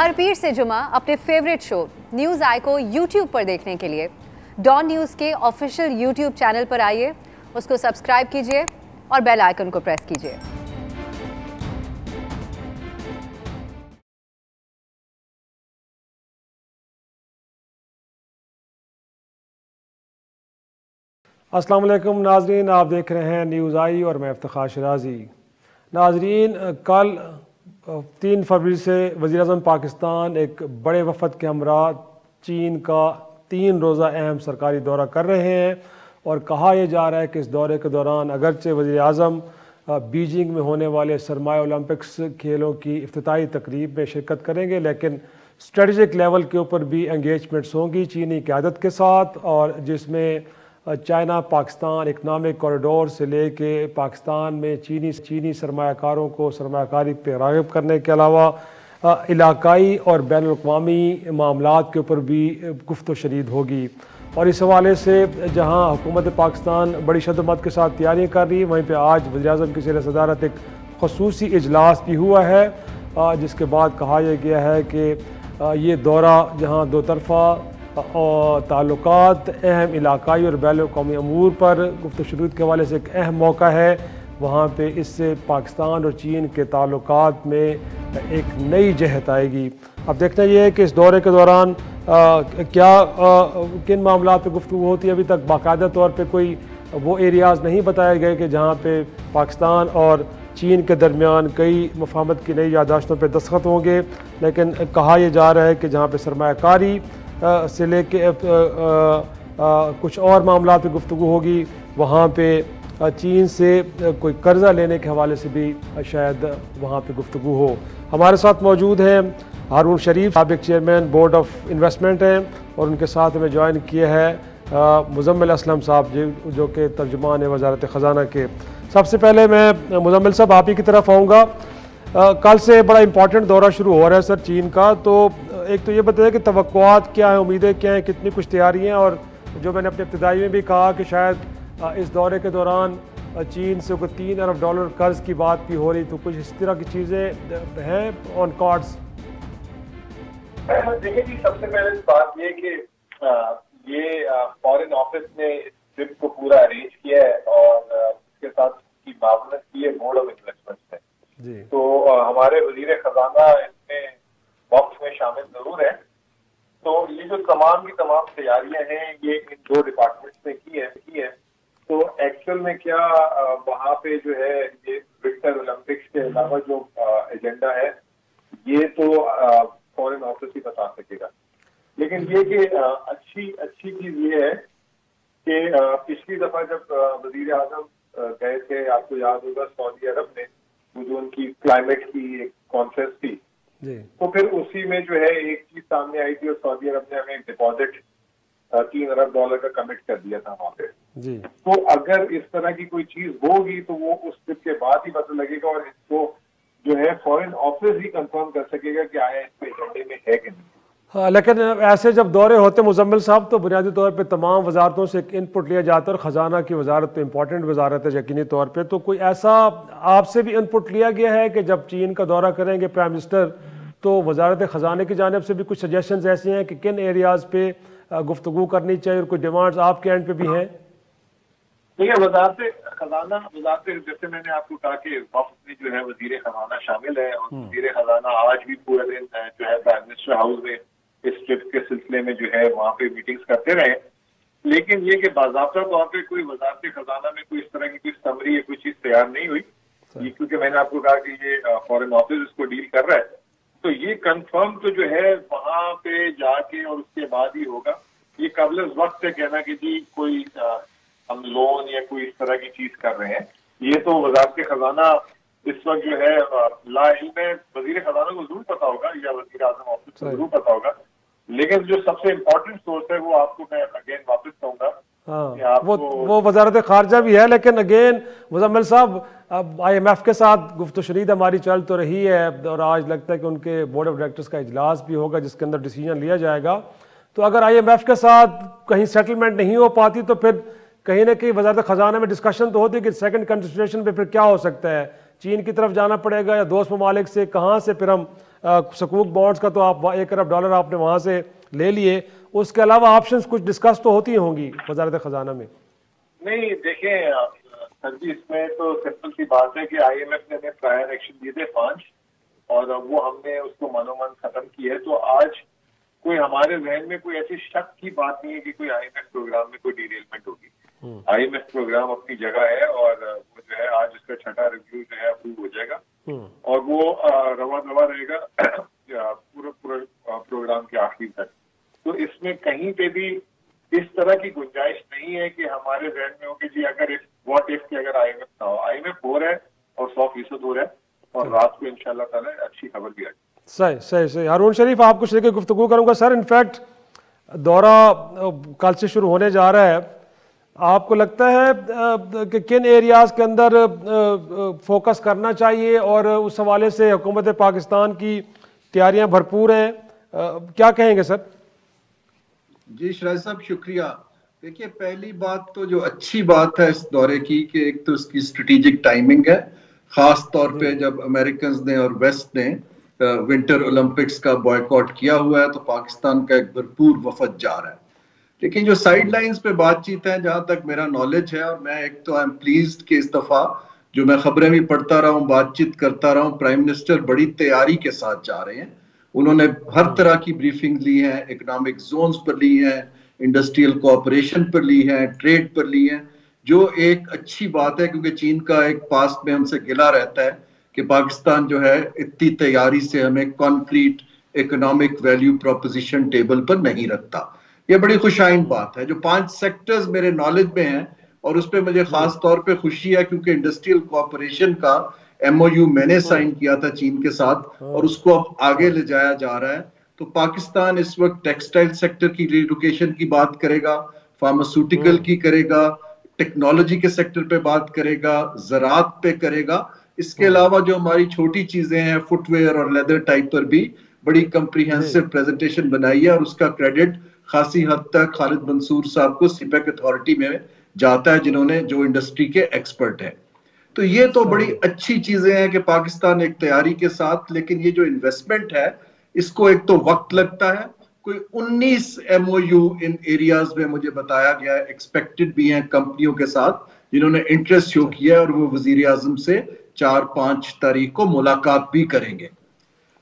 ہر پیر سے جمعہ اپنے فیوریٹ شو نیوز آئی کو یوٹیوب پر دیکھنے کے لیے ڈان نیوز کے آفیشیل یوٹیوب چینل پر آئیے، اس کو سبسکرائب کیجئے اور بیل آئیکن کو پریس کیجئے۔ السلام علیکم ناظرین، آپ دیکھ رہے ہیں نیوز آئی اور میں افتخار شرازی۔ ناظرین، کل 3 فروری سے وزیر اعظم پاکستان ایک بڑے وفد کے ہمراہ چین کا 3 روزہ اہم سرکاری دورہ کر رہے ہیں، اور کہا یہ جا رہا ہے کہ اس دورے کے دوران اگرچہ وزیر اعظم بیجنگ میں ہونے والے سرمایہ اولمپکس کھیلوں کی افتتاحی تقریب میں شرکت کریں گے، لیکن اسٹریٹجک لیول کے اوپر بھی انگیجمنٹس ہوں گی چینی قیادت کے ساتھ، اور جس میں چائنا پاکستان اکنامک کوریڈور سے لے کے پاکستان میں چینی سرمایہ کاروں کو سرمایہ کاری پہ راغب کرنے کے علاوہ علاقائی اور بین الاقوامی معاملات کے اوپر بھی گفت و شنید ہوگی۔ اور اس حوالے سے جہاں حکومت پاکستان بڑی شدت کے ساتھ تیاریاں کر رہی ہے، وہیں پہ آج وزیر اعظم کی زیر صدارت ایک خصوصی اجلاس بھی ہوا ہے، جس کے بعد کہا یہ گیا ہے کہ یہ دورہ جہاں دو طرفہ تعلقات، اہم علاقائی اور بین الاقوامی امور پر گفت و شنید کے حوالے سے ایک اہم موقع ہے، وہاں پہ اس سے پاکستان اور چین کے تعلقات میں ایک نئی جہت آئے گی۔ اب دیکھنا یہ ہے کہ اس دورے کے دوران کن معاملات پہ گفتگو ہوتی ہے۔ ابھی تک باقاعدہ طور پہ کوئی وہ ایریاز نہیں بتائے گئے کہ جہاں پہ پاکستان اور چین کے درمیان کئی مفاہمت کی نئی یادداشتوں پہ دستخط ہوں گے، لیکن کہا یہ جا رہا ہے کہ جہاں پہ سرمایہ کاری سے لے کے کچھ اور معاملات پہ گفتگو ہوگی، وہاں پہ چین سے کوئی قرضہ لینے کے حوالے سے بھی شاید وہاں پہ گفتگو ہو۔ ہمارے ساتھ موجود ہیں ہارون شریف، سابق چیئرمین بورڈ آف انویسٹمنٹ ہیں، اور ان کے ساتھ ہمیں جوائن کیا ہے مزمل اسلم صاحب جو کہ ترجمان وزارت خزانہ کے۔ سب سے پہلے میں مزمل صاحب آپ ہی کی طرف آؤں گا۔ کل سے بڑا امپورٹنٹ دورہ شروع ہو رہا ہے سر چین کا، تو ایک تو یہ بتائیں کہ توقعات کیا ہیں، امیدیں کیا ہیں، کتنی کچھ تیاریاں، اور جو میں نے اپنے ابتدائی میں بھی کہا کہ شاید اس دورے کے دوران چین سے کوئی $3 ارب قرض کی بات بھی ہو رہی، تو کچھ اس طرح کی چیزیں ہیں آن کارڈز؟ دیکھیں جی، سب سے پہلے بات یہ کہ یہ فارن آفس نے اس ٹرپ کو پورا ارینج کیا ہے، اور اس کے ساتھ کی معاونت کی ہے بورڈ آف انویسٹمنٹ نے، تو ہمارے وزیر خزانہ اس میں باکس میں شامل ضرور ہے۔ تو یہ جو تمام کی تمام تیاریاں ہیں یہ ان 2 ڈپارٹمنٹس نے کی ہے۔ تو ایکچوئل میں کیا وہاں پہ جو ہے یہ ونٹر اولمپکس کے علاوہ جو ایجنڈا ہے یہ تو فارن آفس ہی بتا سکے گا، لیکن یہ کہ اچھی چیز یہ ہے کہ پچھلی دفعہ جب وزیر اعظم گئے تھے، آپ کو یاد ہوگا سعودی عرب میں، وہ جو ان کی کلائمیٹ کی ایک کانفرنس تھی، تو پھر اسی میں جو ہے ایک چیز سامنے آئی تھی، اور سعودی عرب نے ہمیں ڈپازٹ $3 ارب کا کمٹ کر دیا تھا وہاں پہ۔ تو اگر اس طرح کی کوئی چیز ہوگی تو وہ اس ٹرپ کے بعد ہی پتہ لگے گا، اور اس کو جو ہے فارن آفس ہی کنفرم کر سکے گا کہ آیا اس کے ایجنڈے میں ہے کہ نہیں۔ ہاں، لیکن ایسے جب دورے ہوتے مزمل صاحب تو بنیادی طور پہ تمام وزارتوں سے ایک انپٹ لیا جاتا ہے، اور خزانہ کی وزارت تو امپورٹنٹ وزارت ہے یقینی طور پہ، تو کوئی ایسا آپ سے بھی انپٹ لیا گیا ہے کہ جب چین کا دورہ کریں گے پرائم منسٹر تو وزارت خزانے کی جانب سے بھی کچھ سجیشنز ایسی ہیں کہ کن ایریاز پہ گفتگو کرنی چاہیے، اور کوئی ڈیمانڈز آپ کے اینڈ پہ بھی ہیں؟ دیکھیے، وزارت خزانہ جیسے میں نے آپ کو کہا کہ وفد میں جو ہے وزیر خزانہ شامل ہے، اور وزیر خزانہ آج بھی پورے دن جو ہے پرائم منسٹر ہاؤس میں اس ٹرپ کے سلسلے میں جو ہے وہاں پہ میٹنگز کرتے رہے، لیکن یہ کہ باضابطہ طور پہ کوئی وزارت خزانہ میں کوئی اس طرح کی کوئی سمری یا کوئی چیز تیار نہیں ہوئی، کیونکہ میں نے آپ کو کہا کہ یہ فارن آفس اس کو ڈیل کر رہا ہے، تو یہ کنفرم تو جو ہے وہاں پہ جا کے اور اس کے بعد ہی ہوگا۔ یہ قبل وقت سے کہنا کہ جی کوئی ہم لون یا کوئی اس طرح کی چیز کر رہے ہیں، یہ تو وزارت خزانہ اس وقت جو ہے لا علم ہے، وزیر خزانہ کو ضرور پتا ہوگا یا وزیر اعظم آفس کو ضرور پتا ہوگا، لیکن جو سب سے امپورٹنٹ سورس ہے وہ آپ کو میں اگین واپس کہوں گا، وہ وزارت خارجہ بھی ہے، لیکن اگین مزمل صاحب IMF کے ساتھ گفت و شنید ہماری چل تو رہی ہے، اور آج لگتا ہے کہ ان کے بورڈ آف ڈائریکٹرز کا اجلاس بھی ہوگا جس کے اندر ڈیسیجن لیا جائے گا، تو اگر IMF کے ساتھ کہیں سیٹلمنٹ نہیں ہو پاتی تو پھر کہیں نہ کہیں وزارت خزانہ میں ڈسکشن تو ہوتی ہے کہ سیکنڈ کنسیڈریشن پہ پھر کیا ہو سکتا ہے، چین کی طرف جانا پڑے گا یا دوست ممالک سے، کہاں سے پھر ہم سکوک بانڈز کا تو آپ $1 ارب آپ نے وہاں سے لے لیے, اس کے علاوہ آپشنز کچھ ڈسکس تو ہوتی ہوں گی وزارت خزانہ میں؟ نہیں دیکھیں سر جی, اس میں تو سمپل سی بات ہے کہ IMF نے ہمیں پرائر ایکشن دیے تھے 5 اور وہ ہم نے اس کو منو من ختم کیا ہے. تو آج کوئی ہمارے ذہن میں کوئی ایسی شک کی بات نہیں ہے کہ کوئی IMF پروگرام میں کوئی ڈیریلمنٹ ہوگی. IMF پروگرام اپنی جگہ ہے اور وہ جو ہے آج اس کا 6واں ریویو جو ہے اپروو ہو جائے گا اور وہ روا دوا رہے گا پورے پروگرام کے آخر تک. تو اس میں کہیں پہ بھی اس طرح کی گنجائش نہیں ہے کہ ہمارے ذہن میں ہو کہ جی اگر واٹ ایف کہ اگر IMF نہ ہو. IMF ہو رہا ہے اور 100% ہو رہا ہے اور رات کو انشاءاللہ تعالی اچھی خبر بھی آئے. صحیح. ہارون شریف آپ کو شریک گفتگو کروں گا. سر انفیکٹ دورہ کل سے شروع ہونے جا رہا ہے, آپ کو لگتا ہے کہ کن ایریاز کے اندر فوکس کرنا چاہیے اور اس حوالے سے حکومت پاکستان کی تیاریاں بھرپور ہیں, کیا کہیں گے سر؟ جی شراز صاحب شکریہ. دیکھیے پہلی بات تو جو اچھی بات ہے اس دورے کی کہ ایک تو اس کی اسٹریٹجک ٹائمنگ ہے, خاص طور پہ جب امریکنز نے اور ویسٹ نے ونٹر اولمپکس کا بوائیکاٹ کیا ہوا ہے تو پاکستان کا ایک بھرپور وفد جا رہا ہے. لیکن جو سائیڈ لائنز پہ بات چیت ہے جہاں تک میرا نالج ہے, اور میں ایک تو I'm pleased کہ اس دفعہ جو میں خبریں بھی پڑھتا رہا ہوں بات چیت کرتا رہا ہوں, پرائم منسٹر بڑی تیاری کے ساتھ جا رہے ہیں. انہوں نے ہر طرح کی بریفنگ لی ہیں, اکنامک زونز پر لی ہیں, انڈسٹریل کوآپریشن پر لی ہیں, ٹریڈ پر لی ہیں, جو ایک اچھی بات ہے کیونکہ چین کا ایک پاسٹ میں ہم سے گلہ رہتا ہے کہ پاکستان جو ہے اتنی تیاری سے ہمیں concrete economic value proposition table پر نہیں رکھتا. یہ بڑی خوشائند بات ہے. جو 5 سیکٹرز میرے نالج میں ہیں اور اس پہ مجھے خاص طور پہ خوشی ہے کیونکہ انڈسٹریل کوآپریشن کا MOU میں نے سائن کیا تھا چین کے ساتھ اور اس کو اب آگے لے جایا جا رہا ہے. تو پاکستان اس وقت ٹیکسٹائل سیکٹر کی ریلوکیشن کی بات کرے گا, فارماسیوٹیکل کی کرے گا, ٹیکنالوجی کے سیکٹر پہ بات کرے گا, زراعت پہ کرے گا. اس کے علاوہ جو ہماری چھوٹی چیزیں ہیں فٹ ویئر اور لیدر ٹائپ پر بھی بڑی کمپریہنسو پریزنٹیشن بنائی ہے اور اس کا کریڈٹ خاصی حد تک خالد منصور صاحب کو CPEC اتھارٹی میں جاتا ہے جنہوں نے جو انڈسٹری کے ایکسپرٹ ہیں. تو یہ تو بڑی اچھی چیزیں ہیں کہ پاکستان ایک تیاری کے ساتھ, لیکن یہ جو انویسٹمنٹ ہے اس کو ایک تو وقت لگتا ہے. کوئی 19 MOU ان ایریاز میں مجھے بتایا گیا ہے ایکسپیکٹڈ بھی ہیں کمپنیوں کے ساتھ جنہوں نے انٹرسٹ شو کیا ہے اور وہ وزیر اعظم سے 4-5 تاریخ کو ملاقات بھی کریں گے.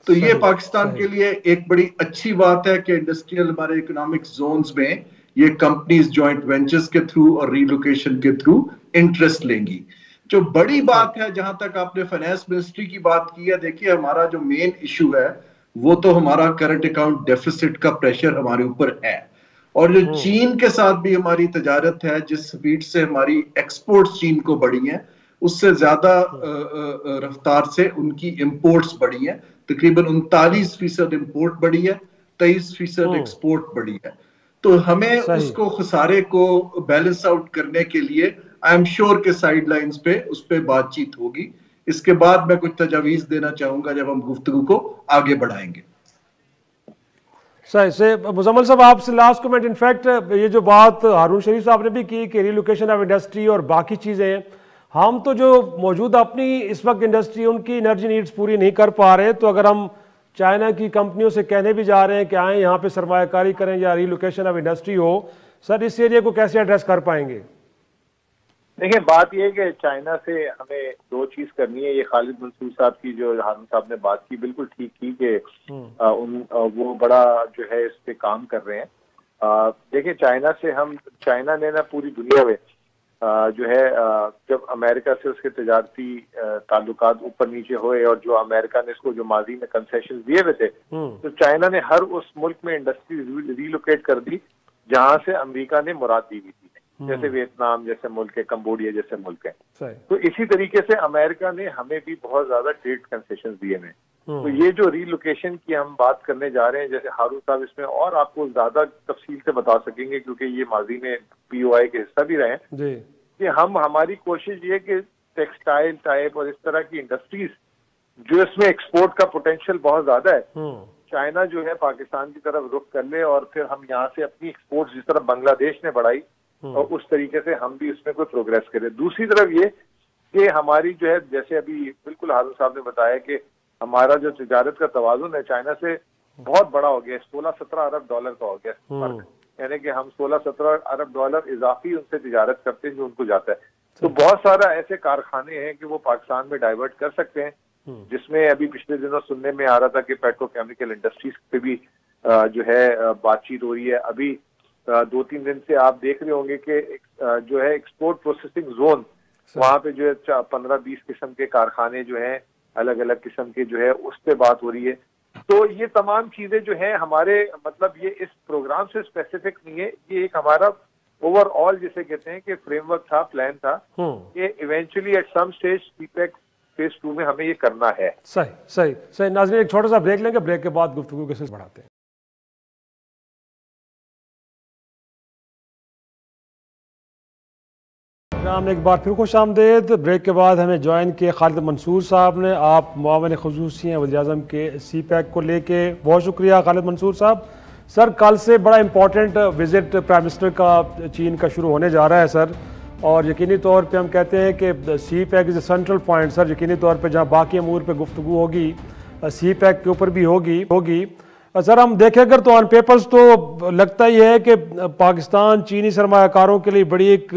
تو یہ پاکستان کے لیے ایک بڑی اچھی بات ہے کہ انڈسٹریل ہمارے اکنامک زونز میں یہ کمپنیز جوائنٹ وینچرز کے تھرو اور ریلوکیشن کے تھرو انٹرسٹ لیں گی. جو بڑی بات ہے جہاں تک آپ نے فائنانس منسٹری کی بات کی ہے, دیکھیے ہمارا جو مین ایشو ہے وہ تو ہمارا کرنٹ اکاؤنٹ ڈیفیسٹ کا پریشر ہمارے اوپر ہے, اور جو چین کے ساتھ بھی ہماری تجارت ہے جس سپیڈ سے ہماری ایکسپورٹس چین کو بڑھی ہیں اس سے زیادہ رفتار سے ان کی امپورٹس بڑھی ہیں. تقریباً 39% امپورٹ بڑھی ہے, 23% ایکسپورٹ بڑھی ہے. تو ہمیں اس کو خسارے کو بیلنس آؤٹ کرنے کے لیے آئی ایم شیور کہ سائیڈ لائنز پہ اس پہ بات چیت ہوگی. اس کے بعد میں کچھ تجاویز دینا چاہوں گا جب ہم گفتگو کو آگے بڑھائیں گے. صحیح سے مزمل صاحب آپ سے لاسٹ کمنٹ. انفیکٹ یہ جو بات ہارون شریف صاحب نے بھی کی کہ ریلوکیشن آف انڈسٹری اور باقی چیزیں ہیں, ہم تو جو موجود اپنی اس وقت انڈسٹری ان کی انرجی نیڈز پوری نہیں کر پا رہے, تو اگر ہم چائنا کی کمپنیوں سے کہنے بھی جا رہے ہیں کہ آئیں یہاں پہ سرمایہ کاری کریں یا ریلوکیشن آف انڈسٹری ہو, سر اس ایریا کو کیسے ایڈریس کر پائیں گے؟ دیکھیں بات یہ ہے کہ چائنا سے ہمیں 2 چیز کرنی ہے. یہ خالد منصور صاحب کی جو ہارون صاحب نے بات کی بالکل ٹھیک کی کہ وہ بڑا جو ہے اس پہ کام کر رہے ہیں. دیکھیں چائنا نے نا پوری دنیا میں جو ہے جب امریکہ سے اس کے تجارتی تعلقات اوپر نیچے ہوئے اور جو امریکہ نے اس کو جو ماضی میں کنسیشن دیے ہوئے تھے, تو چائنا نے ہر اس ملک میں انڈسٹری ریلوکیٹ کر دی جہاں سے امریکہ نے مراد دی ہوئی تھی, جیسے ویتنام جیسے ملک ہے, کمبوڈیا جیسے ملک ہے. تو اسی طریقے سے امریکہ نے ہمیں بھی بہت زیادہ ٹریڈ کنسیشن دیے ہیں. تو یہ جو ریلوکیشن کی ہم بات کرنے جا رہے ہیں, جیسے ہارون صاحب اس میں اور آپ کو زیادہ تفصیل سے بتا سکیں گے کیونکہ یہ ماضی میں POI کے حصہ بھی رہے ہیں, کہ ہماری کوشش یہ کہ ٹیکسٹائل ٹائپ اور اس طرح کی انڈسٹریز جو اس میں ایکسپورٹ کا پوٹینشیل بہت زیادہ ہے, چائنا جو ہے پاکستان کی طرف رخ کر لے اور پھر ہم یہاں سے اپنی ایکسپورٹ جس طرح بنگلہ دیش نے بڑھائی اور اس طریقے سے ہم بھی اس میں کوئی پروگریس کریں. دوسری طرف یہ کہ ہماری جو ہے جیسے ابھی بالکل ہارون صاحب نے بتایا کہ ہمارا جو تجارت کا توازن ہے چائنا سے بہت بڑا ہو گیا، 16-17 ارب ڈالر کا ہو گیا، یعنی کہ ہم 16-17 ارب ڈالر اضافی ان سے تجارت کرتے ہیں جو ان کو جاتا ہے. تو بہت سارا ایسے کارخانے ہیں کہ وہ پاکستان میں ڈائیورٹ کر سکتے ہیں، جس میں ابھی پچھلے دنوں سننے میں آ رہا تھا کہ پیٹرو کیمیکل انڈسٹریز پہ بھی جو ہے بات چیت ہو رہی ہے. ابھی 2-3 دن سے آپ دیکھ رہے ہوں گے کہ جو ہے ایکسپورٹ پروسیسنگ زون، وہاں پہ جو ہے 15-20 قسم کے کارخانے جو ہیں الگ الگ قسم کے جو ہے اس پہ بات ہو رہی ہے. تو یہ تمام چیزیں جو ہیں ہمارے مطلب یہ اس پروگرام سے اسپیسیفک نہیں ہے، یہ ایک ہمارا اوور آل جسے کہتے ہیں کہ فریم ورک تھا، پلان تھا کہ eventually at some stage CPEC phase 2 میں ہمیں یہ کرنا ہے. صحیح. ناظرین ایک چھوٹا سا بریک لیں گے، بریک کے بعد گفتگو کے سلسلے بڑھاتے ہیں. ایک بار پھر خوش آمدید. بریک کے بعد ہمیں جوائن کیے خالد منصور صاحب نے، آپ معاون خصوصی ہیں وزیر اعظم کے سی پیک کو لے کے. بہت شکریہ خالد منصور صاحب. سر کل سے بڑا امپورٹنٹ وزٹ پرائم منسٹر کا چین کا شروع ہونے جا رہا ہے سر، اور یقینی طور پہ ہم کہتے ہیں کہ CPEC is a central point sir. یقینی طور پہ جہاں باقی امور پہ گفتگو ہوگی سی پیک کے اوپر بھی ہوگی. سر ہم دیکھیں اگر تو آن پیپرز تو لگتا ہی ہے کہ پاکستان چینی سرمایہ کاروں کے لیے بڑی ایک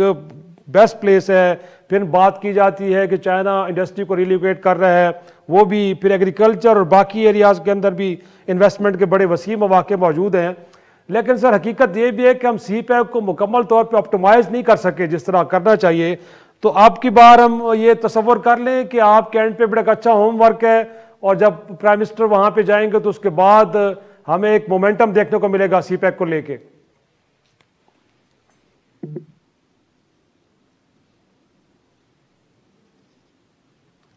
بیسٹ پلیس ہے. پھر بات کی جاتی ہے کہ چائنا انڈسٹری کو ریلوکیٹ کر رہا ہے، وہ بھی پھر ایگریکلچر اور باقی ایریاز کے اندر بھی انویسٹمنٹ کے بڑے وسیع مواقع موجود ہیں. لیکن سر حقیقت یہ بھی ہے کہ ہم سی پیک کو مکمل طور پہ آپٹیمائز نہیں کر سکے جس طرح کرنا چاہیے. تو آپ کی بار ہم یہ تصور کر لیں کہ آپ کے اینڈ پہ بڑا اچھا ہوم ورک ہے، اور جب پرائم منسٹر وہاں پہ جائیں گے تو اس کے بعد ہمیں ایک مومنٹم دیکھنے کو ملے گا سی پیک کو لے کے.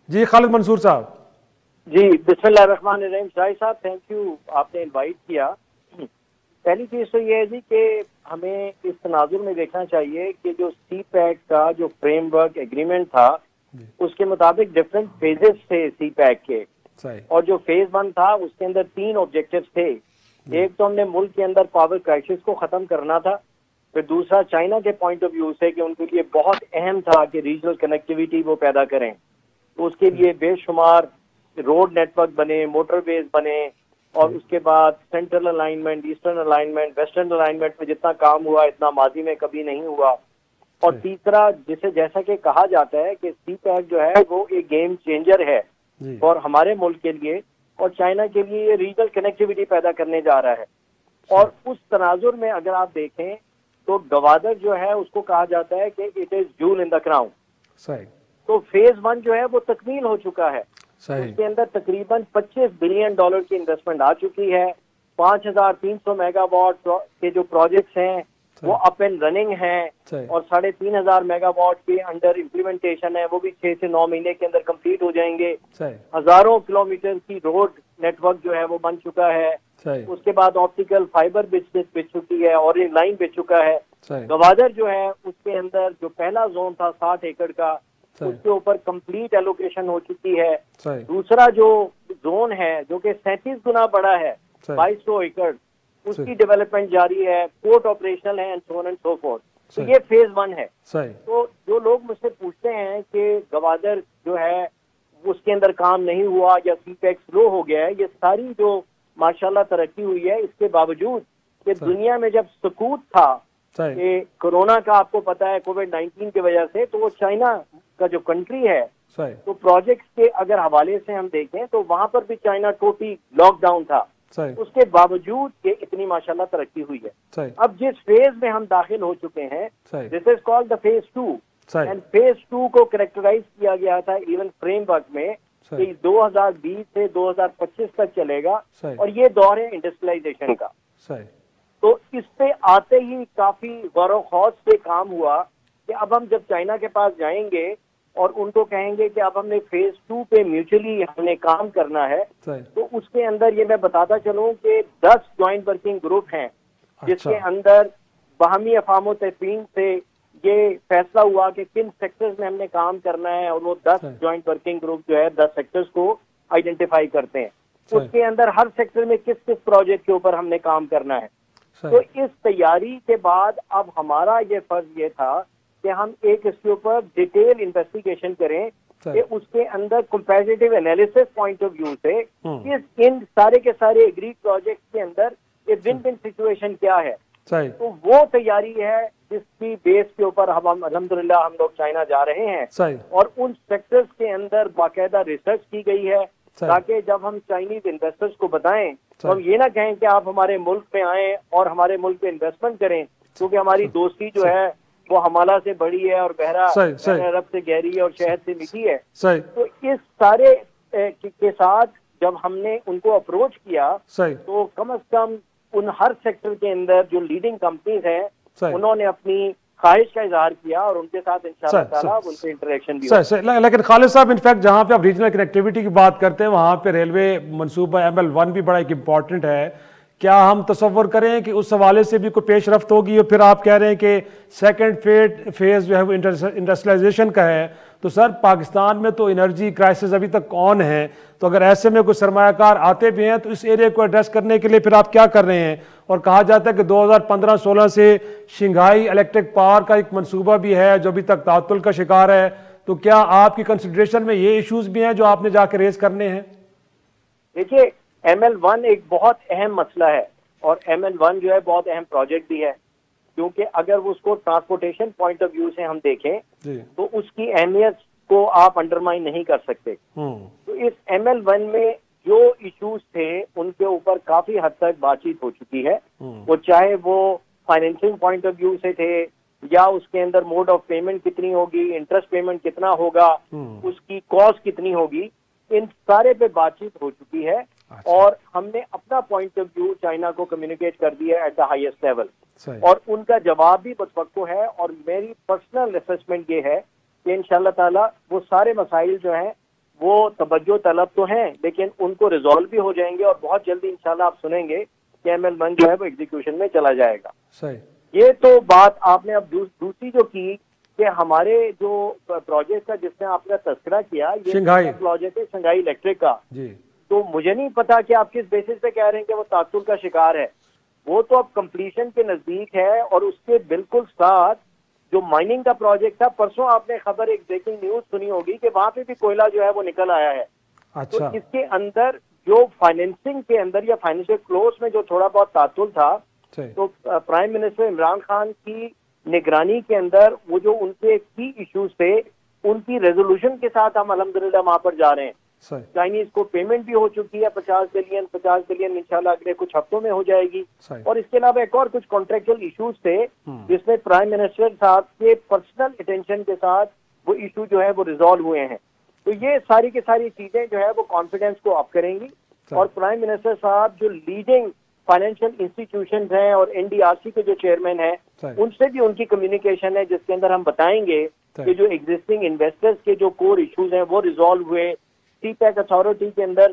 جی خالد منصور صاحب. جی بسم اللہ الرحمن الرحیم. شاہد صاحب تھینک یو، آپ نے انوائٹ کیا. پہلی چیز تو یہ ہے جی کہ ہمیں اس تناظر میں دیکھنا چاہیے کہ جو سی پیک کا جو فریم ورک ایگریمنٹ تھا اس کے مطابق ڈفرینٹ فیزز تھے سی پیک کے، اور جو فیز 1 تھا اس کے اندر 3 آبجیکٹیوز تھے. ایک تو ہم نے ملک کے اندر پاور کرائسس کو ختم کرنا تھا، پھر دوسرا چائنا کے پوائنٹ آف ویو سے کہ ان کے لیے بہت اہم تھا کہ ریجنل کنیکٹیویٹی وہ پیدا کریں، تو اس کے لیے بے شمار روڈ نیٹ ورک بنے، موٹر ویز بنے، اور اس کے بعد central alignment, eastern alignment, western alignment میں جتنا کام ہوا اتنا ماضی میں کبھی نہیں ہوا. اور تیسرا جیسا کہ کہا جاتا ہے کہ سی پیک جو ہے وہ ایک گیم چینجر ہے اور ہمارے ملک کے لیے اور چائنا کے لیے یہ ریجنل کنیکٹیویٹی پیدا کرنے جا رہا ہے. اور اس تناظر میں اگر آپ دیکھیں تو گوادر جو ہے اس کو کہا جاتا ہے کہ اٹ از جول ان دا کراؤن. تو فیز 1 جو ہے وہ تکمیل ہو چکا ہے، اس کے اندر تقریباً $25 بلین کی انویسٹمنٹ آ چکی ہے. 5300 میگا واٹ کے جو پروجیکٹس ہیں وہ اپ اینڈ رننگ ہیں، اور 3500 میگا واٹ کے انڈر امپلیمنٹیشن ہے، وہ بھی 6 سے 9 مہینے کے اندر کمپلیٹ ہو جائیں گے. ہزاروں کلومیٹر کی روڈ نیٹ ورک جو ہے وہ بن چکا ہے. اس کے بعد آپٹیکل فائبر بچ چکی ہے، اور ایک لائن بچ چکا ہے. گوادر جو ہے اس کے اندر جو پہلا زون تھا 60 ایکڑ کا، اس کے اوپر کمپلیٹ ایلوکیشن ہو چکی ہے. دوسرا جو زون ہے جو کہ 37 گنا بڑا ہے، 2200 ایکڑ، اس کی ڈیولپمنٹ جاری ہے، پورٹ آپریشنل ہے، and so on and so forth. تو یہ فیز 1 ہے. تو جو لوگ مجھ سے پوچھتے ہیں کہ گوادر جو ہے اس کے اندر کام نہیں ہوا یا سی پیک سلو ہو گیا ہے، یہ ساری جو ماشاءاللہ ترقی ہوئی ہے، اس کے باوجود کہ دنیا میں جب سکوت تھا کہ کورونا کا آپ کو پتا ہے کووڈ-19 کی وجہ سے، تو وہ چائنا کا جو کنٹری ہے تو پروجیکٹس کے اگر حوالے سے ہم دیکھیں تو وہاں پر بھی چائنا ٹوٹلی لاک ڈاؤن تھا، اس کے باوجود کہ اتنی ماشاءاللہ ترقی ہوئی ہے. اب جس فیز میں ہم داخل ہو چکے ہیں this is called the phase 2، and phase 2 کو کریکٹرائز کیا گیا تھا ایون فریم ورک میں کہ 2020 سے 2025 تک چلے گا، اور یہ دور ہے انڈسٹریلائزیشن کا. تو اس پہ آتے ہی کافی غور و خوض سے کام ہوا کہ اب ہم جب چائنا کے پاس جائیں گے اور ان کو کہیں گے کہ اب ہم نے فیز 2 پہ میوچلی ہم نے کام کرنا ہے، تو اس کے اندر یہ میں بتاتا چلوں کہ 10 جوائنٹ ورکنگ گروپ ہیں جس کے اندر باہمی افہام و تفہیم سے یہ فیصلہ ہوا کہ کن سیکٹرز میں ہم نے کام کرنا ہے، اور وہ 10 جوائنٹ ورکنگ گروپ جو ہے 10 سیکٹرز کو آئیڈینٹیفائی کرتے ہیں. اس کے اندر ہر سیکٹر میں کس کس پروجیکٹ کے اوپر ہم نے کام کرنا ہے. تو اس تیاری کے بعد اب ہمارا یہ فرض یہ تھا کہ ہم ایک اس کے اوپر ڈیٹیل انویسٹیگیشن کریں کہ اس کے اندر competitive analysis point of view سے ان سارے کے سارے ایگری پروجیکٹ کے اندر یہ ون ون سچویشن کیا ہے. تو وہ تیاری ہے جس کی بیس کے اوپر ہم الحمدللہ ہم لوگ چائنا جا رہے ہیں, اور ان سیکٹرز کے اندر باقاعدہ ریسرچ کی گئی ہے تاکہ جب ہم چائنیز انویسٹرز کو بتائیں تو ہم یہ نہ کہیں کہ آپ ہمارے ملک میں آئیں اور ہمارے ملک میں انویسٹمنٹ کریں, کیونکہ ہماری دوستی جو ہے وہ ہمالہ سے بڑی ہے اور بحرہ عرب سے گہری ہے اور شہد سے میٹھی ہے. تو اس سارے کے ساتھ جب ہم نے ان کو اپروچ کیا تو کم از کم ان ہر سیکٹر کے اندر جو لیڈنگ کمپنیز ہیں انہوں نے اپنی خواہش کا اظہار کیا اور ان کے ساتھ انشاءاللہ تعالیٰ ان سے انٹریکشن بھی ہوگا. لیکن خالد صاحب انفیکٹ جہاں پہ آپ ریجنل کنیکٹیوٹی کی بات کرتے ہیں وہاں پہ ریلوے منصوبہ ML1 بھی بڑا ایک امپورٹنٹ ہے. کیا ہم تصور کریں کہ اس حوالے سے بھی کوئی پیش رفت ہوگی؟ اور پھر آپ کہہ رہے ہیں کہ سیکنڈ فیز جو ہے وہ انڈسٹریلائزیشن کا ہے, تو سر پاکستان میں تو انرجی کرائسس ابھی تک آن ہے, تو اگر ایسے میں کوئی سرمایہ کار آتے بھی ہیں تو اس ایریا کو ایڈریس کرنے کے لیے پھر آپ کیا کر رہے ہیں؟ اور کہا جاتا ہے کہ 2015-16 سے شنگھائی الیکٹرک پاور کا ایک منصوبہ بھی ہے جو ابھی تک تعطل کا شکار ہے, تو کیا آپ کی کنسیڈریشن میں یہ ایشوز بھی ہیں جو آپ نے جا کے ریز کرنے ہیں؟ دیکھیے ML1 ایک بہت اہم مسئلہ ہے, اور ML1 جو ہے بہت اہم پروجیکٹ بھی ہے, کیونکہ اگر اس کو ٹرانسپورٹیشن پوائنٹ آف ویو سے ہم دیکھیں تو اس کی اہمیت کو آپ انڈرمائن نہیں کر سکتے. تو اس ML1 میں جو ایشوز تھے ان کے اوپر کافی حد تک بات چیت ہو چکی ہے, وہ چاہے وہ فائنینسنگ پوائنٹ آف ویو سے تھے یا اس کے اندر موڈ آف پیمنٹ کتنی ہوگی, انٹرسٹ پیمنٹ کتنا ہوگا, اس کی کاسٹ کتنی ہوگی, ان سارے پہ بات چیت ہو چکی ہے. اور ہم نے اپنا پوائنٹ آف ویو چائنا کو کمیونیکیٹ کر دیا ایٹ دا ہائیسٹ لیول, اور ان کا جواب بھی متوقع ہے. اور میری پرسنل اسسمنٹ یہ ہے کہ انشاءاللہ تعالیٰ وہ سارے مسائل جو ہیں وہ توجہ طلب تو ہیں لیکن ان کو ریزالو بھی ہو جائیں گے, اور بہت جلدی انشاءاللہ آپ سنیں گے کہ ML1 جو ہے وہ ایگزیکیوشن میں چلا جائے گا. یہ تو بات آپ نے اب دوسری جو کی کہ ہمارے جو پروجیکٹ ہے جس نے آپ کا تذکرہ کیا, یہ پروجیکٹ ہے شنگھائی الیکٹرک کا. تو مجھے نہیں پتا کہ آپ کس بیسس پہ کہہ رہے ہیں کہ وہ تعطل کا شکار ہے. وہ تو اب کمپلیشن کے نزدیک ہے, اور اس کے بالکل ساتھ جو مائننگ کا پروجیکٹ تھا, پرسوں آپ نے خبر ایک بریکنگ نیوز سنی ہوگی کہ وہاں پہ بھی کوئلہ جو ہے وہ نکل آیا ہے. تو اس کے اندر جو فائنینسنگ کے اندر یا فائنینشیل کلوز میں جو تھوڑا بہت تعطل تھا, تو پرائم منسٹر عمران خان کی نگرانی کے اندر وہ جو ان کے کی ایشوز تھے ان کی ریزولوشن کے ساتھ ہم الحمدللہ وہاں پر جا رہے ہیں. چائنیز کو پیمنٹ بھی ہو چکی ہے 50 بلین انشاءاللہ اگلے کچھ ہفتوں میں ہو جائے گی. اور اس کے علاوہ ایک اور کچھ کانٹریکچوئل ایشوز تھے جس میں پرائم منسٹر صاحب کے پرسنل اٹینشن کے ساتھ وہ ایشو جو ہے وہ ریزالو ہوئے ہیں. تو یہ ساری کی ساری چیزیں جو ہے وہ کانفیڈنس کو اپ کریں گی, اور پرائم منسٹر صاحب جو لیڈنگ فائنینشیل انسٹیٹیوشنز ہیں اور NDRC کے جو چیئرمین ہیں ان سے بھی ان کی کمیونیکیشن ہے, جس کے اندر ہم بتائیں گے کہ جو ایگزسٹنگ انویسٹرز کے جو کور ایشوز ہیں وہ ریزالو ہوئے. سی پیک اتھارٹی کے اندر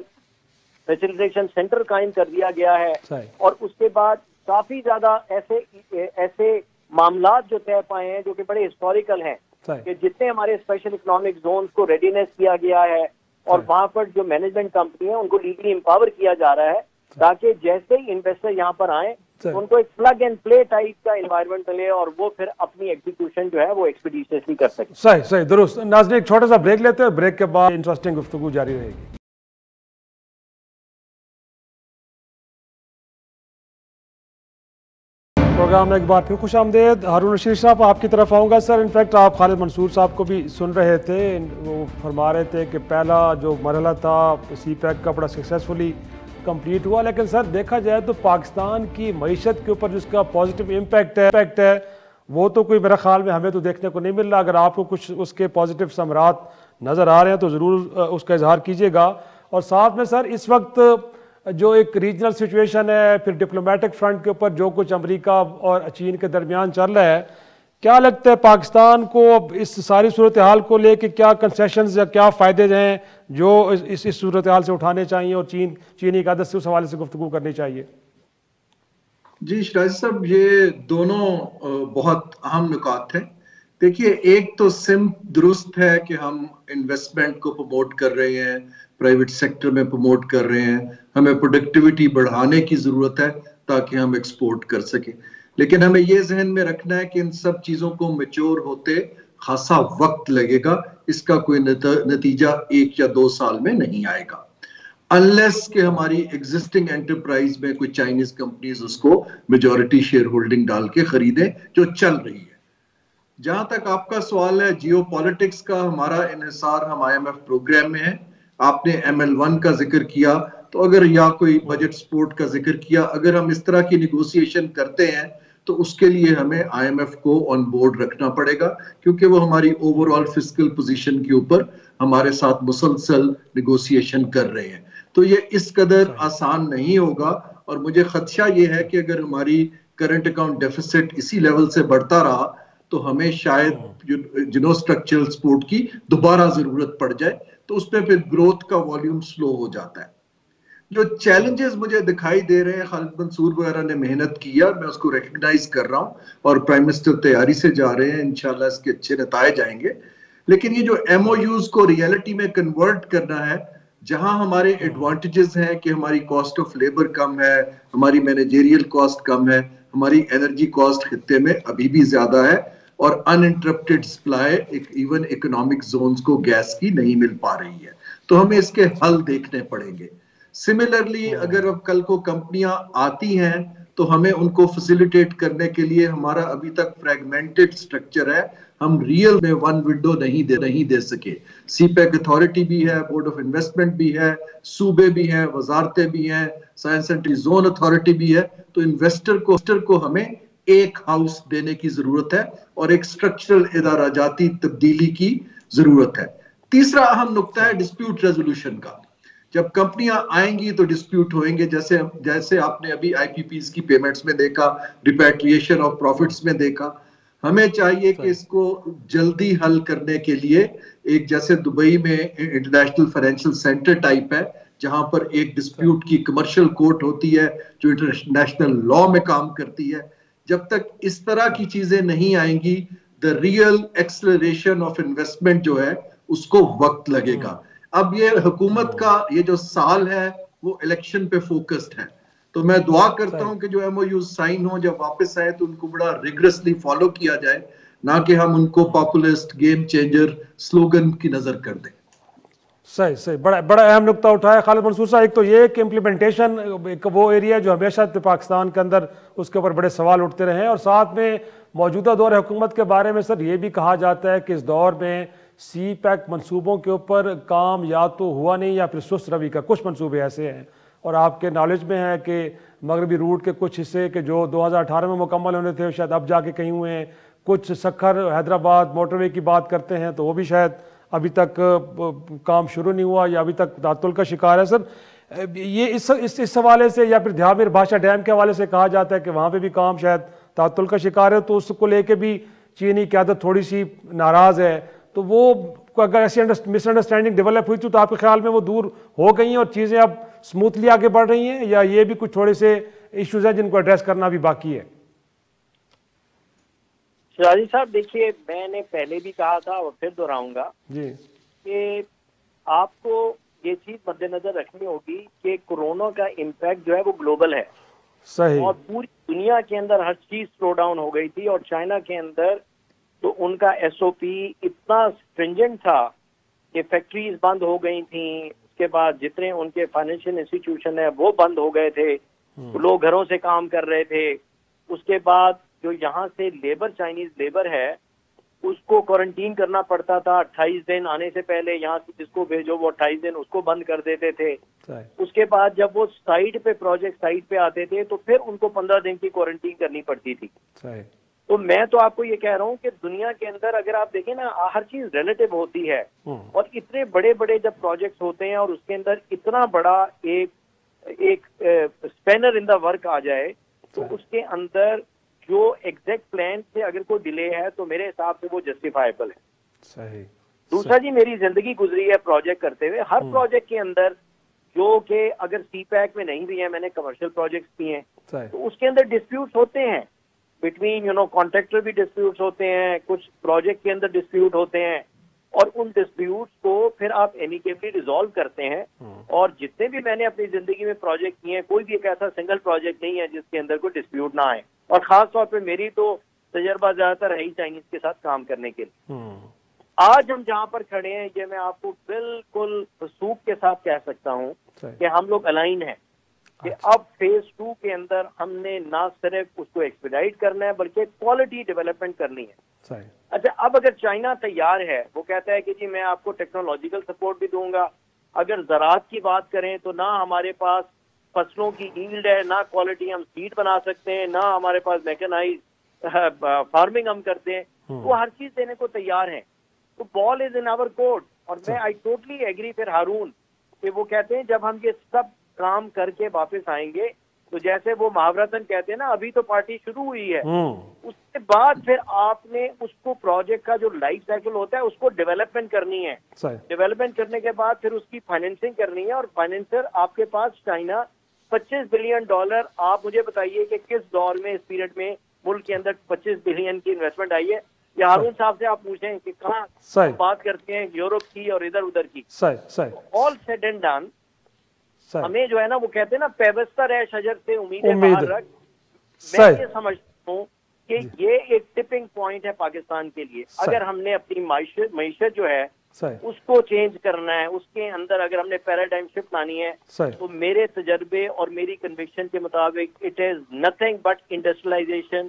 فیسیلیٹیشن سینٹر قائم کر دیا گیا ہے, اور اس کے بعد کافی زیادہ ایسے معاملات جو طے پائے ہیں جو کہ بڑے ہسٹوریکل ہیں, کہ جتنے ہمارے اسپیشل اکنامک زونز کو ریڈینیس کیا گیا ہے, اور وہاں پر جو مینجمنٹ کمپنی ہیں ان کو لیگلی امپاور کیا جا رہا ہے تاکہ جیسے ہی انویسٹر یہاں پر آئیں ان کو ایک پلگ اینڈ پلے ٹائپ کا انوائرمنٹ ملے اور وہ پھر اپنی ایگزیکیوشن جو ہے وہ ایکسپیڈیشنلی کر سکیں. صحیح درست. ناظرین ایک چھوٹا سا بریک لیتے ہیں, بریک کے بعد انٹرسٹنگ گفتگو جاری رہے گی. پروگرام میں ایک بار پھر خوش آمدید. ہارون رشید صاحب آپ کی طرف آؤں گا. سر انفیکٹ آپ خالد منصور صاحب کو بھی سن رہے تھے, وہ فرما رہے تھے کہ پہلا جو مرحلہ تھا سی پیک کا بڑا سکسیسفلی کمپلیٹ ہوا, لیکن سر دیکھا جائے تو پاکستان کی معیشت کے اوپر جس کا پازیٹیو امپیکٹ ہے وہ تو کوئی میرا خیال میں ہمیں تو دیکھنے کو نہیں مل رہا. اگر آپ کو کچھ اس کے پازیٹیو ثمرات نظر آ رہے ہیں تو ضرور اس کا اظہار کیجیے گا. اور ساتھ میں سر اس وقت جو ایک ریجنل سچویشن ہے, پھر ڈپلومیٹک فرنٹ کے اوپر جو کچھ امریکہ اور چین کے درمیان چل رہا ہے, کیا لگتا ہے پاکستان کو اس ساری صورتحال کو لے کے کیا کنسیشنز یا کیا فائدے ہیں جو اس صورتحال سے اٹھانے چاہیے اور چینی قیادت سے اس حوالے سے گفتگو کرنی چاہیے؟ جی شراز صاحب, یہ دونوں بہت اہم نکات ہیں. دیکھیے, ایک تو سمت درست ہے کہ ہم انویسٹمنٹ کو پروموٹ کر رہے ہیں, پرائیویٹ سیکٹر میں پروموٹ کر رہے ہیں, ہمیں پروڈکٹیوٹی بڑھانے کی ضرورت ہے تاکہ ہم ایکسپورٹ کر سکیں. لیکن ہمیں یہ ذہن میں رکھنا ہے کہ ان سب چیزوں کو میچور ہوتے خاصا وقت لگے گا, اس کا کوئی نتیجہ 1 یا 2 سال میں نہیں آئے گا، انلیس کہ ہماری ایگزسٹنگ انٹرپرائز میں کوئی چائنیز کمپنیز اس کو میجورٹی شیئر ہولڈنگ ڈال کے خریدیں جو چل رہی ہے۔ جہاں تک آپ کا سوال ہے جیو پالیٹکس کا، ہمارا انحصار ہم IMF پروگرام میں ہے۔ آپ نے ML1 کا ذکر کیا تو اگر یا کوئی بجٹ سپورٹ کا ذکر کیا، اگر ہم اس طرح کی نیگوسیشن کرتے ہیں تو اس کے لیے ہمیں IMF کو آن بورڈ رکھنا پڑے گا، کیونکہ وہ ہماری اوور آل فسکل پوزیشن کے اوپر ہمارے ساتھ مسلسل نیگوسیشن کر رہے ہیں۔ تو یہ اس قدر آسان نہیں ہوگا، اور مجھے خدشہ یہ ہے کہ اگر ہماری کرنٹ اکاؤنٹ ڈیفیسٹ اسی لیول سے بڑھتا رہا تو ہمیں شاید جنو سٹرکچرل سپورٹ کی دوبارہ ضرورت پڑ جائے، تو اس میں پھر گروتھ کا والیوم سلو ہو جاتا ہے۔ جو چیلنجز مجھے دکھائی دے رہے ہیں، خالد منصور وغیرہ نے محنت کی ہے، میں اس کو ریکگنائز کر رہا ہوں، اور پرائم منسٹر تیاری سے جا رہے ہیں، انشاءاللہ اس کے اچھے نتائج آئیں گے۔ لیکن یہ جو MOUs کو ریئلٹی میں کنورٹ کرنا ہے، جہاں ہمارے ایڈوانٹیجز ہیں کہ ہماری کاسٹ آف لیبر کم ہے، ہماری مینیجریل کاسٹ کم ہے، ہماری انرجی کاسٹ خطے میں ابھی بھی زیادہ ہے، اور uninterrupted supply even economic zones کو گیس کی نہیں مل پا رہی ہے، تو ہمیں اس کے حل دیکھنے پڑیں گے۔ سملرلی اگر اب کل کو کمپنیاں آتی ہیں تو ہمیں ان کو فیسیلیٹیٹ کرنے کے لیے ہمارا ابھی تک فریگمنٹڈ سٹرکچر ہے، ہم ریئل میں ون ونڈو نہیں دے سکے۔ سی پیک اتھارٹی بھی ہے، بورڈ آف انویسٹمنٹ بھی ہے، صوبے بھی ہیں، وزارتیں بھی ہیں، سائنس اینڈ زون اتھارٹی بھی ہے، تو انویسٹر کو ہمیں ایک ہاؤس دینے کی ضرورت ہے اور ایک سٹرکچرل ادارہ جاتی تبدیلی کی ضرورت ہے۔ تیسرا اہم نقطہ ہے ڈسپیوٹ ریزولوشن کا۔ جب کمپنیاں آئیں گی تو ڈسپیوٹ ہوئیں گے، جیسے آپ نے ابھی IPPs کی پیمنٹس میں دیکھا، ریپیٹریشن آف پروفٹس میں دیکھا۔ ہمیں چاہیے کہ اس کو جلدی حل کرنے کے لیے ایک جیسے دبئی میں انٹرنیشنل فائنینشیل سینٹر ٹائپ ہے، جہاں پر ایک ڈسپیوٹ کی کمرشل کورٹ ہوتی ہے جو انٹرنیشنل لا میں کام کرتی ہے۔ جب تک اس طرح کی چیزیں نہیں آئیں گی، the real acceleration of investment جو ہے اس کو وقت لگے گا۔ اب یہ حکومت کا یہ جو سال ہے وہ الیکشن پہ فوکسڈ ہے، تو میں دعا کرتا ہوں کہ جو MOUs سائن ہوں جب واپس آئے تو ان کو بڑا ریگرسلی فالو کیا جائے، نہ کہ ہم ان کو پاپولسٹ گیم چینجر سلوگن کی نظر کر دیں۔ صحیح بڑا اہم نقطہ اٹھایا خالد منصور صاحب۔ ایک تو یہ کہ امپلیمنٹیشن وہ ایریا جو ہمیشہ پاکستان کے اندر اس کے اوپر بڑے سوال اٹھتے رہے ہیں، اور ساتھ میں موجودہ دور حکومت کے بارے میں سر یہ بھی کہا جاتا ہے کہ اس دور میں سی پیک منصوبوں کے اوپر کام یا تو ہوا نہیں یا پھر سست روی کا کچھ منصوبے ایسے ہیں، اور آپ کے نالج میں ہے کہ مغربی روٹ کے کچھ حصے کہ جو 2018 میں مکمل ہونے تھے شاید اب جا کے کہیں ہوئے ہیں، کچھ سکھر حیدرآباد موٹر وے کی بات کرتے ہیں تو وہ بھی شاید ابھی تک کام شروع نہیں ہوا یا ابھی تک تعطل کا شکار ہے۔ سر یہ اس حوالے سے یا پھر دھیامیر بھاشا ڈیم کے حوالے سے کہا جاتا ہے کہ وہاں پہ بھی کام شاید تعطل کا شکار ہے، تو اس کو لے کے بھی چینی قیادت تھوڑی سی ناراض ہے، تو وہ اگر ایسی مس انڈرسٹینڈنگ ڈیولپ ہوئی تو آپ کے خیال میں وہ دور ہو گئی ہیں اور چیزیں اب سموتھلی آگے بڑھ رہی ہیں، یا یہ بھی کچھ تھوڑے سے ایشوز ہیں جن کو ایڈریس کرنا بھی باقی ہے؟ شیرازی صاحب دیکھیے، میں نے پہلے بھی کہا تھا اور پھر دہراؤں گا کہ آپ کو یہ چیز مد نظر رکھنی ہوگی کہ کورونا کا امپیکٹ جو ہے وہ گلوبل ہے، صحیح، اور پوری دنیا کے اندر ہر چیز سلو ڈاؤن ہو گئی تھی، اور چائنا کے اندر تو ان کا SOP اتنا اسٹرنجنٹ تھا کہ فیکٹریز بند ہو گئی تھیں، اس کے بعد جتنے ان کے فائنینشیل انسٹیٹیوشن ہیں وہ بند ہو گئے تھے، لوگ گھروں سے کام کر رہے تھے۔ اس کے بعد جو یہاں سے لیبر چائنیز لیبر ہے اس کو کوارنٹین کرنا پڑتا تھا 28 دن آنے سے پہلے، یہاں سے جس کو بھیجو وہ 28 دن اس کو بند کر دیتے تھے۔ اس کے بعد جب وہ سائٹ پہ پروجیکٹ سائٹ پہ آتے تھے تو پھر ان کو 15 دن کی کوارنٹین کرنی پڑتی تھی۔ تو میں تو آپ کو یہ کہہ رہا ہوں کہ دنیا کے اندر اگر آپ دیکھیں نا، ہر چیز ریلیٹو ہوتی ہے، اور اتنے بڑے بڑے جب پروجیکٹس ہوتے ہیں اور اس کے اندر اتنا بڑا ایک اسپینر ان دا ورک آ جائے تو اس کے اندر جو ایگزیکٹ پلان سے اگر کوئی ڈیلے ہے تو میرے حساب سے وہ جسٹیفائبل ہے۔ صحیح۔ دوسرا جی، میری زندگی گزری ہے پروجیکٹ کرتے ہوئے، ہر پروجیکٹ کے اندر جو کہ اگر سی پیک میں نہیں بھی ہے، میں نے کمرشل پروجیکٹس کیے ہیں، تو اس کے اندر ڈسپیوٹس ہوتے ہیں بٹوین کانٹریکٹر بھی ڈسپیوٹس ہوتے ہیں، کچھ پروجیکٹ کے اندر ڈسپیوٹ ہوتے ہیں، اور ان ڈسپیوٹس کو پھر آپ ایمیکیبلی ریزالو کرتے ہیں۔ اور جتنے بھی میں نے اپنی زندگی میں پروجیکٹ کیے ہیں، کوئی بھی ایک ایسا سنگل پروجیکٹ نہیں ہے جس کے اندر کوئی ڈسپیوٹ نہ آئے، اور خاص طور پہ میری تو تجربہ زیادہ تر ہے ہی چائنیز کے ساتھ کام کرنے کے لیے۔ آج ہم جہاں پر کھڑے ہیں یہ میں آپ کو بالکل رسوخ کے ساتھ کہہ سکتا ہوں کہ ہم لوگ الائن ہیں کہ اب فیز 2 کے اندر ہم نے نہ صرف اس کو ایکسپیڈائٹ کرنا ہے بلکہ کوالٹی ڈیولپمنٹ کرنی ہے. اچھا اب اگر چائنا تیار ہے, وہ کہتا ہے کہ جی میں آپ کو ٹیکنالوجیکل سپورٹ بھی دوں گا, اگر زراعت کی بات کریں تو نہ ہمارے پاس فصلوں کی ایلڈ ہے, نہ کوالٹی ہم سیڈ بنا سکتے ہیں, نہ ہمارے پاس میکنائز فارمنگ ہم کرتے ہیں, وہ ہر چیز دینے کو تیار ہیں. تو بال از ان آور کورٹ. اور میں آئی ٹوٹلی ایگری پھر ہارون کہ وہ کہتے ہیں جب ہم یہ سب کام کر کے واپس آئیں گے تو جیسے وہ محاورتاً کہتے ہیں نا ابھی تو پارٹی شروع ہوئی ہے, اس کے بعد پھر آپ نے اس کو پروجیکٹ کا جو لائف سائیکل ہوتا ہے اس کو ڈیولپمنٹ کرنی ہے. ڈیولپمنٹ کرنے کے بعد پھر اس کی فائنینسنگ کرنی ہے, اور فائنینسر آپ کے پاس چائنا $25 بلین. آپ مجھے بتائیے کہ کس دور میں اس پیریڈ میں ملک کے اندر 25 بلین کی انویسٹمنٹ آئی ہے. یا ہارون صاحب سے آپ پوچھیں کہ کہاں بات کرتے ہیں یورپ کی اور ادھر ادھر کی. آل سیڈ اینڈ ڈن ہمیں جو ہے نا وہ کہتے ہیں نا پیوستہ رہ شجر سے امیدیں باہر رکھ. میں یہ سمجھتا ہوں کہ یہ ایک ٹپنگ پوائنٹ ہے پاکستان کے لیے. اگر ہم نے اپنی معیشت جو ہے اس کو چینج کرنا ہے, اس کے اندر اگر ہم نے پیراڈائم شفٹ لانی ہے, تو میرے تجربے اور میری کنوکشن کے مطابق it is nothing but industrialisation.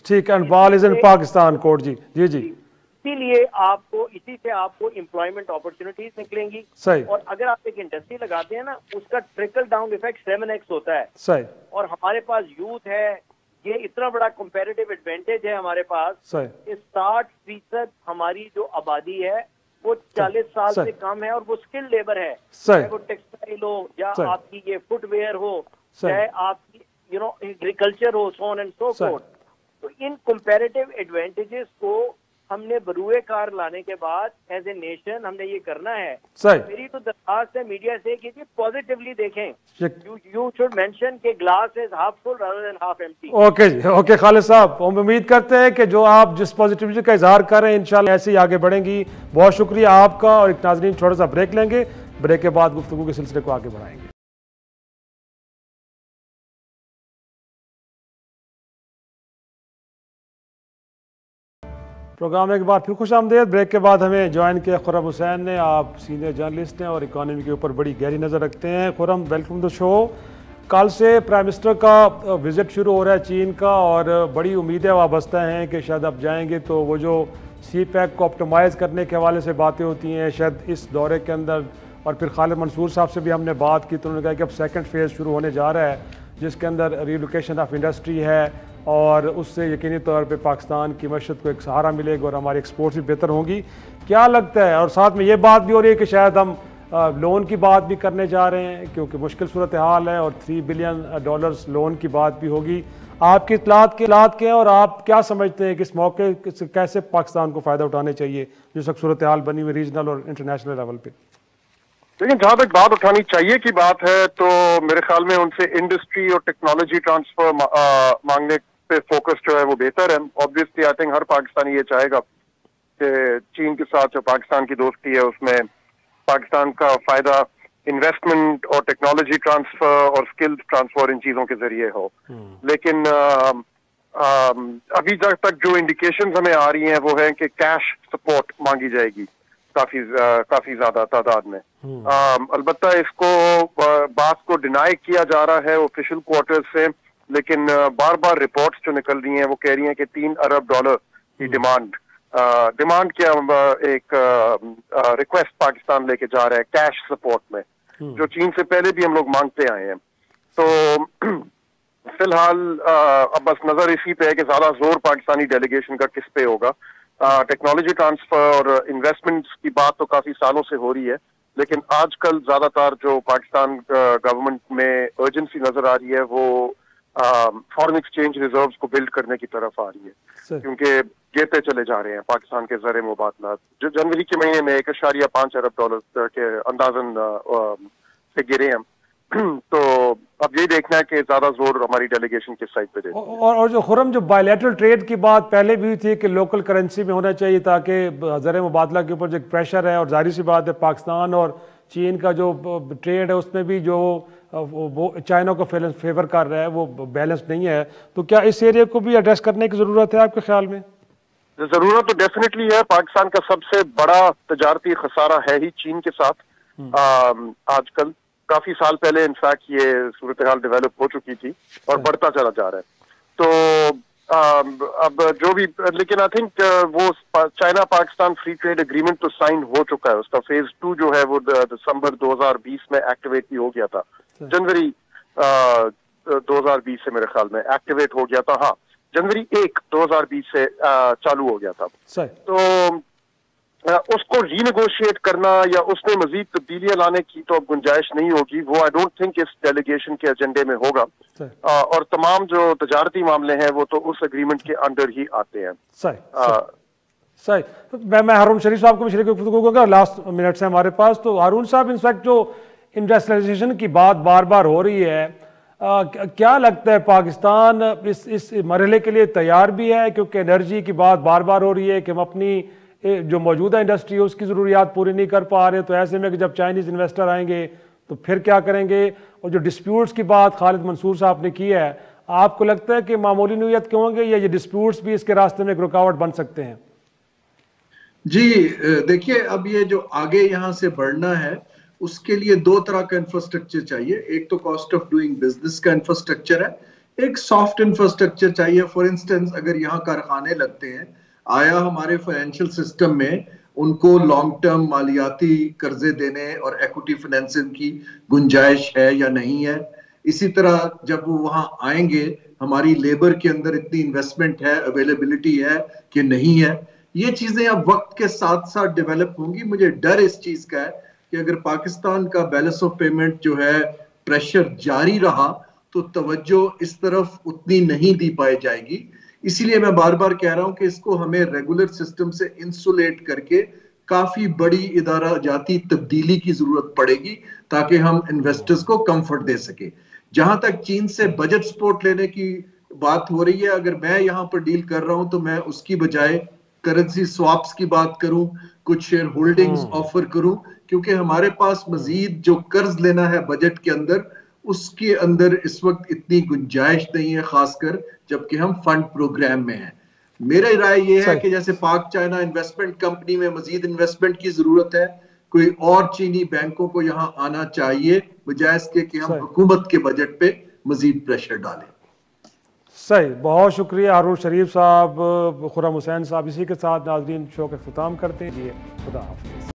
ٹھیک ہے, بال از ان پاکستان کوٹ. جی جی جی. اسی لیے اسی سے آپ کو امپلائمنٹ اپرچونٹیز نکلیں گی. اور اگر آپ ایک انڈسٹری لگاتے ہیں نا اس کا ٹرکل ڈاؤن ایفیکٹ 7x ہوتا ہے. اور ہمارے پاس یوتھ ہے, یہ اتنا بڑا کمپیریٹیو ایڈوانٹیج ہے ہمارے پاس کہ 60% ہماری جو آبادی ہے وہ 40 سال سے کم ہے, اور وہ اسکل لیبر ہے, چاہے وہ ٹیکسٹائل ہو یا آپ کی یہ فٹ ویئر ہو, چاہے آپ کی agriculture who, so on and so forth. تو ان کمپیریٹیو ایڈوانٹیجز کو ہم نے بروئے کار لانے کے بعد ایز اے نیشن ہم نے یہ کرنا ہے. میری تو درخواست ہے میڈیا سے کہ پازیٹیولی دیکھیں. یو شوڈ مینشن کہ glass is half full rather than half empty. Okay جی, اوکے خالد صاحب, ہم امید کرتے ہیں کہ جو آپ جس پازیٹیوٹی کا اظہار کر رہے ہیں انشاءاللہ ایسے ہی آگے بڑھیں گی. بہت شکریہ آپ کا. اور ایک ناظرین چھوٹا سا بریک لیں گے, بریک کے بعد گفتگو کے سلسلے کو آگے بڑھائیں گے. پروگرام کے بعد پھر خوش آمدید. بریک کے بعد ہمیں جوائن کیا خرم حسین نے. آپ سینئر جرنلسٹ ہیں اور اکانومی کے اوپر بڑی گہری نظر رکھتے ہیں. خرم, ویلکم ٹو شو. کل سے پرائم منسٹر کا وزٹ شروع ہو رہا ہے چین کا, اور بڑی امیدیں وابستہ ہیں کہ شاید اب جائیں گے تو وہ جو سی پیک کو آپٹیمائز کرنے کے حوالے سے باتیں ہوتی ہیں شاید اس دورے کے اندر. اور پھر خالد منصور صاحب سے بھی ہم نے بات کی تو انہوں نے کہا کہ اب سیکنڈ فیز شروع ہونے جا رہا ہے جس کے اندر ریلوکیشن آف انڈسٹری ہے, اور اس سے یقینی طور پہ پاکستان کی معیشت کو ایک سہارا ملے گا اور ہماری ایکسپورٹس بھی بہتر ہوں گی. کیا لگتا ہے؟ اور ساتھ میں یہ بات بھی ہو رہی ہے کہ شاید ہم لون کی بات بھی کرنے جا رہے ہیں کیونکہ مشکل صورتحال ہے, اور $3 بلین لون کی بات بھی ہوگی. آپ کی اطلاعات کیا ہیں, اور آپ کیا سمجھتے ہیں کہ اس موقع سے کیسے پاکستان کو فائدہ اٹھانے چاہیے جس وقت صورتحال بنی ہوئی ریجنل اور انٹرنیشنل لیول پہ؟ لیکن جہاں تک بات اٹھانی چاہیے کی بات ہے تو میرے خیال میں ان سے انڈسٹری اور ٹیکنالوجی ٹرانسفر مانگنے پہ فوکس جو ہے وہ بہتر ہے. آبویسلی آئی تھنک ہر پاکستانی یہ چاہے گا کہ چین کے ساتھ جو پاکستان کی دوستی ہے اس میں پاکستان کا فائدہ انویسٹمنٹ اور ٹیکنالوجی ٹرانسفر اور اسکل ٹرانسفر ان چیزوں کے ذریعے ہو. لیکن ابھی تک جو انڈیکیشنز ہمیں آ رہی ہیں وہ ہے کہ کیش سپورٹ مانگی جائے گی کافی زیادہ تعداد میں. البتہ اس کو بات کو ڈینائی کیا جا رہا ہے آفیشیل کوارٹر سے, لیکن بار بار رپورٹس جو نکل رہی ہیں وہ کہہ رہی ہیں کہ $3 ارب کی ڈیمانڈ کیا ایک ریکویسٹ پاکستان لے کے جا رہا ہے کیش سپورٹ میں, جو چین سے پہلے بھی ہم لوگ مانگتے آئے ہیں. تو فی الحال اب بس نظر اسی پہ ہے کہ زیادہ زور پاکستانی ڈیلیگیشن کا کس پہ ہوگا. ٹیکنالوجی ٹرانسفر اور انویسٹمنٹس کی بات تو کافی سالوں سے ہو رہی ہے, لیکن آج کل زیادہ تر جو پاکستان گورنمنٹ میں ارجنسی نظر آ رہی ہے وہ فارن ایکسچینج ریزروز کو بلڈ کرنے کی طرف آ رہی ہے, کیونکہ گرتے چلے جا رہے ہیں پاکستان کے زر مبادلات جو جنوری کے مہینے میں $1.5 ارب کے اندازاً سے گرے ہیں. تو اب یہ دیکھنا ہے کہ زیادہ زور ہماری ڈیلیگیشن کس سائڈ پہ دے. اور جو خرم جو بائیلیٹرل ٹریڈ کی بات پہلے بھی تھی کہ لوکل کرنسی میں ہونا چاہیے تاکہ زر مبادلہ کے اوپر جو پریشر ہے, اور ظاہر سی بات ہے پاکستان اور چین کا جو ٹریڈ ہے اس میں بھی جو وہ چائنا کو فیور کر رہا ہے وہ بیلنس نہیں ہے. تو کیا اس ایریا کو بھی ایڈریس کرنے کی ضرورت ہے آپ کے خیال میں؟ ضرورت تو ڈیفینیٹلی ہے. پاکستان کا سب سے بڑا تجارتی خسارہ ہے ہی چین کے ساتھ. آج کل کافی سال پہلے انفیکٹ یہ صورتحال ڈیولپ ہو چکی تھی اور بڑھتا چلا جا رہا ہے. تو اب جو بھی, لیکن آئی تھنک وہ China Pakistan free trade agreement تو سائن ہو چکا ہے. اس کا فیز 2 جو ہے وہ دسمبر 2020 میں ایکٹیویٹ بھی ہو گیا تھا. جنوری 2020 سے میرے خیال میں ایکٹیویٹ ہو گیا تھا. ہاں, جنوری 1 2020 سے چالو ہو گیا تھا. تو اس کو ری نیگوشیٹ کرنا یا اس میں مزید تبدیلیاں لانے کی تو اب گنجائش نہیں ہوگی. وہ آئی ڈونٹ تھنک اس ڈیلیگیشن کے ایجنڈے میں ہوگا. اور تمام جو تجارتی معاملے ہیں وہ تو اس اگریمنٹ کے انڈر ہی آتے ہیں. صحیح. میں ہارون شریف صاحب کو بھی شریک گفتگو کروں گا. لاسٹ منٹ سے ہمارے پاس. تو ہارون صاحب, انفیکٹ جو انڈسٹریلائزیشن کی بات بار بار ہو رہی ہے, کیا لگتا ہے پاکستان اس مرحلے کے لیے تیار بھی ہے؟ کیونکہ انرجی کی بات بار بار ہو رہی ہے کہ ہم اپنی جو موجودہ انڈسٹری ہے اس کی ضروریات پوری نہیں کر پا رہے. تو ایسے میں کہ جب چائنیز انویسٹر آئیں گے تو پھر کیا کریں گے؟ اور جو ڈسپیوٹس کی بات خالد منصور صاحب نے کی ہے, آپ کو لگتا ہے کہ معمولی نوعیت کے ہوں گے یا یہ ڈسپیوٹس بھی اس کے راستے میں ایک رکاوٹ بن سکتے ہیں؟ جی دیکھیے, اب یہ جو آگے یہاں سے بڑھنا ہے اس کے لیے 2 طرح کا انفراسٹرکچر چاہیے. ایک تو کاسٹ آف ڈوئنگ بزنس کا انفراسٹرکچر ہے, ایک سافٹ انفراسٹرکچر چاہیے. فار انسٹنس اگر یہاں کارخانے لگتے ہیں, آیا ہمارے فائنینشل سسٹم میں ان کو لانگ ٹرم مالیاتی قرضے دینے اور ایکوٹی فائنینسنگ کی گنجائش ہے یا نہیں ہے. اسی طرح جب وہ وہاں آئیں گے, ہماری لیبر کے اندر اتنی انویسٹمنٹ ہے, اویلیبلٹی ہے کہ نہیں ہے. یہ چیزیں اب وقت کے ساتھ ساتھ ڈیولپ ہوں گی. مجھے ڈر اس چیز کا ہے کہ اگر پاکستان کا بیلنس آف پیمنٹ جو ہے پریشر جاری رہا تو توجہ اس طرف اتنی نہیں دی پائی جائے گی. اسی لیے میں بار بار کہہ رہا ہوں کہ اس کو ہمیں ریگولر سسٹم سے انسولیٹ کر کے کافی بڑی ادارہ جاتی تبدیلی کی ضرورت پڑے گی تاکہ ہم انویسٹرز کو کمفرٹ دے سکیں. جہاں تک چین سے بجٹ سپورٹ لینے کی بات ہو رہی ہے, اگر میں یہاں پر ڈیل کر رہا ہوں تو میں اس کی بجائے کرنسی سواپس کی بات کروں, کچھ شیئر ہولڈنگز آفر کروں, کیونکہ ہمارے پاس مزید جو قرض لینا ہے بجٹ کے اندر, اس کے اندر اس وقت اتنی گنجائش نہیں ہے, خاص کر جبکہ ہم فنڈ پروگرام میں ہیں. میرا رائے یہ ہے کہ جیسے پاک چائنا انویسٹمنٹ کمپنی میں مزید انویسٹمنٹ کی ضرورت ہے, کوئی اور چینی بینکوں کو یہاں آنا چاہیے بجائے اس کے کہ ہم حکومت کے بجٹ پہ مزید پریشر ڈالیں. صحیح. بہت شکریہ ہارون شریف صاحب, خرم حسین صاحب. اسی کے ساتھ ناظرین شو کا اختتام کرتے ہیں. جی خدا حافظ.